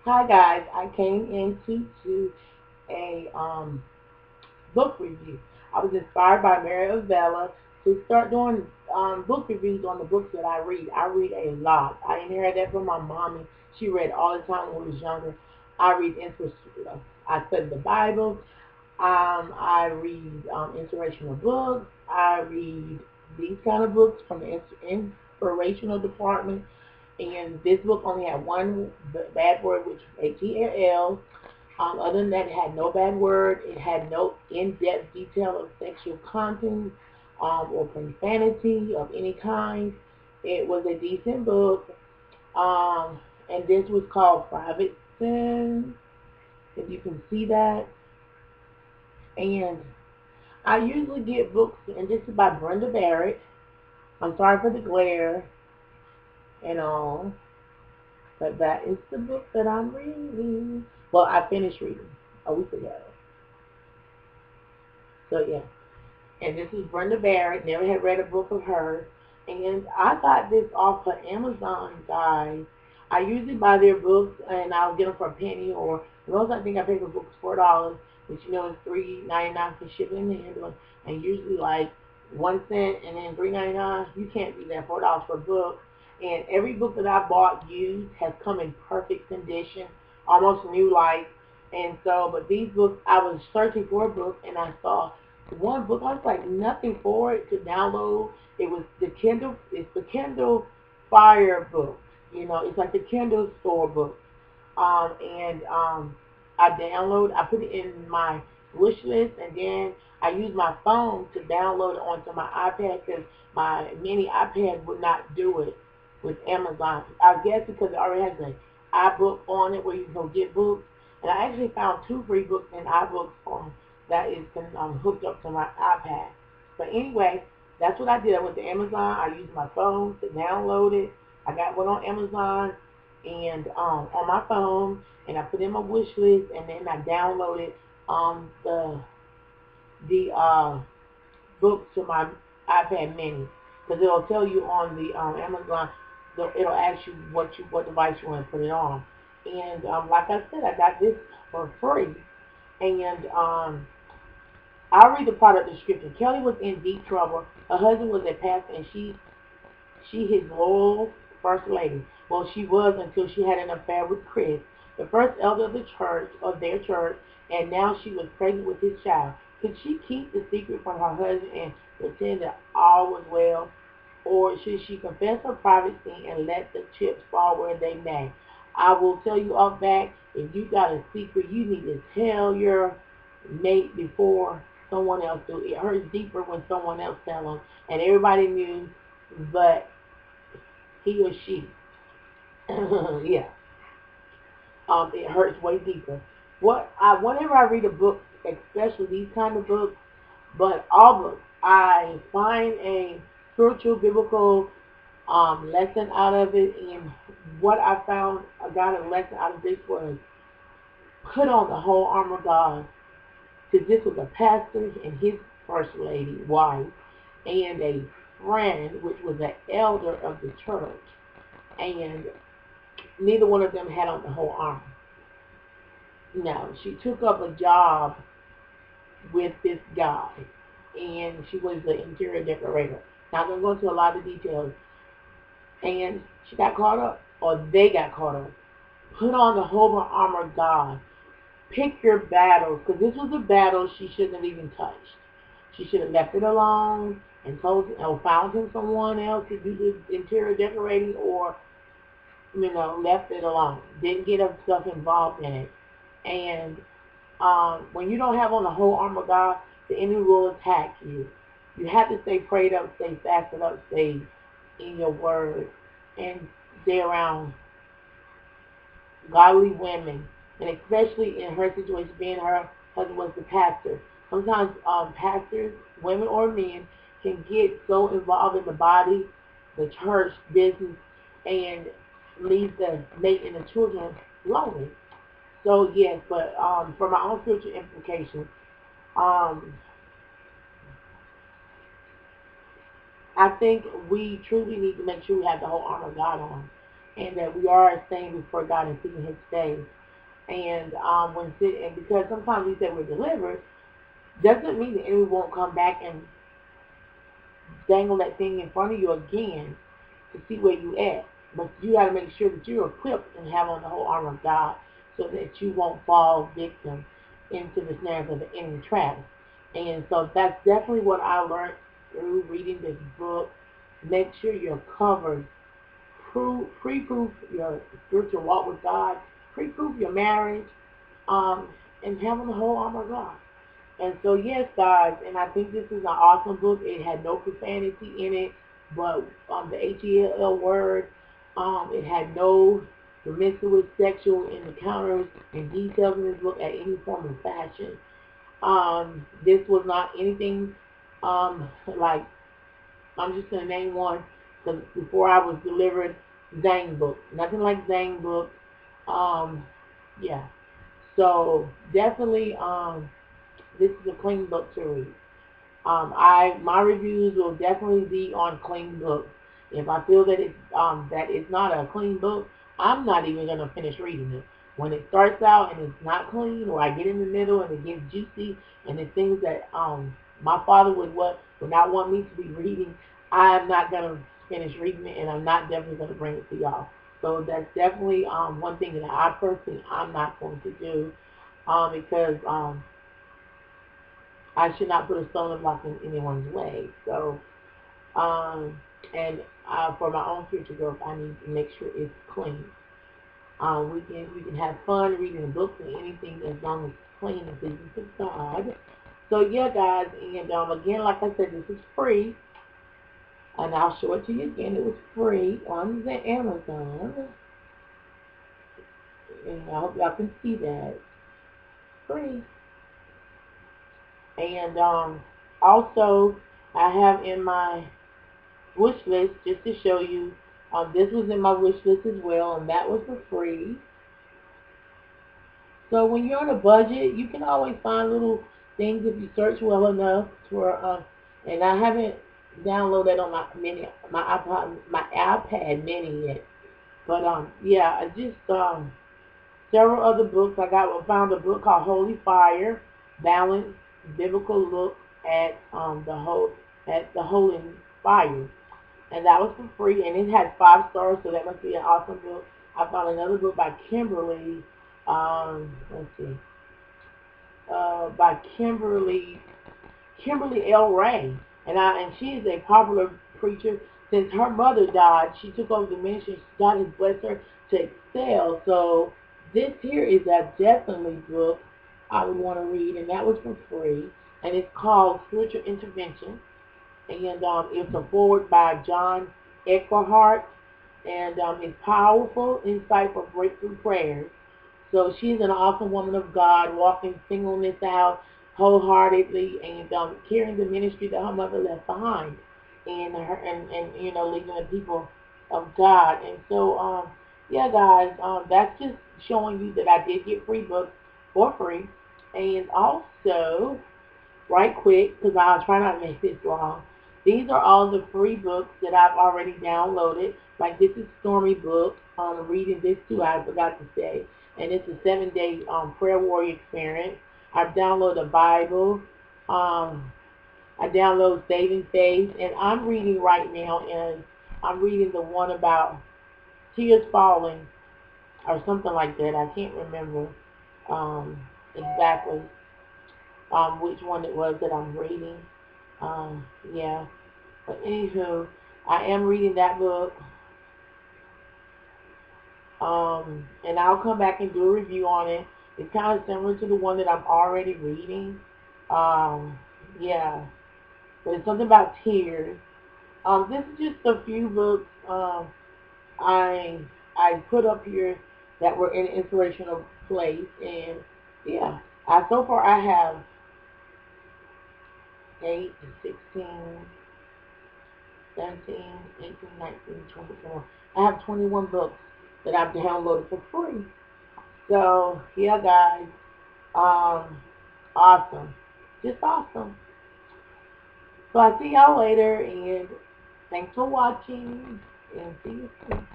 Hi guys, I came in to do a book review. I was inspired by Mary Avella to start doing book reviews on the books that I read. I read a lot. I inherited that from my mommy. She read all the time when we was younger. I read I study the Bible. I read inspirational books. I read these kind of books from the inspirational department. And this book only had one bad word, which was H-E-L. Other than that, it had no bad word. It had no in-depth detail of sexual content or profanity of any kind. It was a decent book. Um, and this was called Private Sin, if you can see that. And I usually get books, and this is by Brenda Barrett. I'm sorry for the glare and all, but that is the book that I'm reading. Well, I finished reading a week ago. So yeah. And this is Brenda Barrett. Never had read a book of hers. And I got this off of Amazon, guys. I usually buy their books and I'll get them for a penny, or most I think I pay for books $4, which you know is $3.99 for shipping and handling, and usually like 1 cent and then $3.99. You can't do that. $4 for a book. And every book that I bought used has come in perfect condition, almost new like. And so, but these books, I was searching for a book and I saw one book. I was like nothing for it to download. It was the Kindle. It's the Kindle Fire book. You know, it's like the Kindle store book. And I download. I put it in my wish list, and then I use my phone to download it onto my iPad because my mini iPad would not do it with Amazon. I guess because it already has an iBook on it where you can go get books. And I actually found two free books in iBooks on that is hooked up to my iPad. But anyway, that's what I did. I went to Amazon. I used my phone to download it. I got one on Amazon and on my phone, and I put in my wish list, and then I downloaded the book to my iPad Mini because it'll tell you on the Amazon. It'll ask you what device you want to put it on. And like I said, I got this for free, and I'll read the part of the description. Kelly was in deep trouble. Her husband was a pastor, and she his loyal first lady. Well, she was until she had an affair with Chris, the first elder of the church, of their church, and now she was pregnant with his child. Could she keep the secret from her husband and pretend that all was well? Or should she confess her private sin and let the chips fall where they may? I will tell you off back, if you got a secret, you need to tell your mate before someone else do. It hurts deeper when someone else tells them, and everybody knew, but he or she, yeah, it hurts way deeper. Whenever I read a book, especially these kind of books, but all books, I find a spiritual, biblical lesson out of it. And what I found, I got a lesson out of this was put on the whole armor of God. Because this was a pastor and his first lady, wife, and a friend, which was an elder of the church. And neither one of them had on the whole armor. No, she took up a job with this guy, and she was the interior decorator. Not going to go into a lot of details. And she got caught up, or they got caught up. Put on the whole armor of God. Pick your battles, because this was a battle she shouldn't have even touched. She should have left it alone and told or found him someone else to do the interior decorating, or left it alone. Didn't get herself involved in it. And when you don't have on the whole armor of God, the enemy will attack you. You have to stay prayed up, stay fasted up, stay in your word, and stay around godly women. And especially in her situation, being her husband was the pastor. Sometimes pastors, women or men, can get so involved in the body, the church, business, and leave the mate and the children lonely. So yes, but for my own spiritual implications, um, I think we truly need to make sure we have the whole armor of God on. and that we are staying before God and seeking His face. And because sometimes we say we're delivered, doesn't mean the enemy won't come back and dangle that thing in front of you again to see where you at. But you got to make sure that you're equipped and have on the whole armor of God so that you won't fall victim into the snares of the enemy traps. And so that's definitely what I learned through reading this book. Make sure you're covered. Pre-proof your spiritual walk with God. Pre-proof your marriage. And having the whole armor of God. And so, yes, guys, and I think this is an awesome book. It had no profanity in it, but the H-E-L-L word. It had no promiscuous sexual encounters and details in this book at any form of fashion. This was not anything like, I'm just going to name one, because before I was delivered, Zane book. Nothing like Zane book. Yeah. So, definitely, this is a clean book to read. My reviews will definitely be on clean books. If I feel that it's not a clean book, I'm not even gonna finish reading it. When it starts out and it's not clean, or I get in the middle and it gets juicy and it's things that my father would not want me to be reading, I'm not gonna finish reading it, and I'm not definitely gonna bring it to y'all. So that's definitely one thing that I personally I'm not going to do because I should not put a stumbling block in anyone's way. So, and for my own future growth, I need to make sure it's clean. We can have fun reading a book or anything as long as it's clean and pleasing to God. So yeah, guys, and again, like I said, this is free, and I'll show it to you again. It was free on the Amazon, and I hope y'all can see that. Free. And also, I have in my wish list, just to show you, this was in my wish list as well, and that was for free. So when you're on a budget, you can always find little things if you search well enough for. And I haven't downloaded on my iPad Mini yet. But yeah, I just several other books. Found a book called Holy Fire, Balanced Biblical Look at the Holy Fire, and that was for free, and it had 5 stars, so that must be an awesome book. I found another book by Kimberly. Let's see, by Kimberly L. Ray, and she is a popular preacher. Since her mother died, she took over the ministry. God has blessed her to excel. So this here is a definitely book I would want to read, and that was for free. And it's called Spiritual Intervention. And it's a forward by John Eckhart. And it's powerful insight for breakthrough prayers. So she's an awesome woman of God, walking singleness out wholeheartedly and carrying the ministry that her mother left behind, and leading the people of God. And so yeah, guys, that's just showing you that I did get free books for free. And also, right quick, because I'll try not to make this long, these are all the free books that I've already downloaded. Like, this is Stormy book. Reading this too, I forgot to say. And it's a 7-day prayer warrior experience. I've downloaded a Bible. I download Saving Faith. And I'm reading right now, and I'm reading the one about tears falling or something like that. I can't remember exactly which one it was that I'm reading. Yeah. But anywho, I am reading that book. And I'll come back and do a review on it. It's kind of similar to the one that I'm already reading. Yeah. But it's something about tears. This is just a few books I put up here that were in an inspirational place. And yeah, so far I have 8, 16, 17, 18, 19, 24. I have 21 books that I've downloaded for free. So, yeah, guys. Awesome. Just awesome. So, I'll see y'all later, and thanks for watching, and see you soon.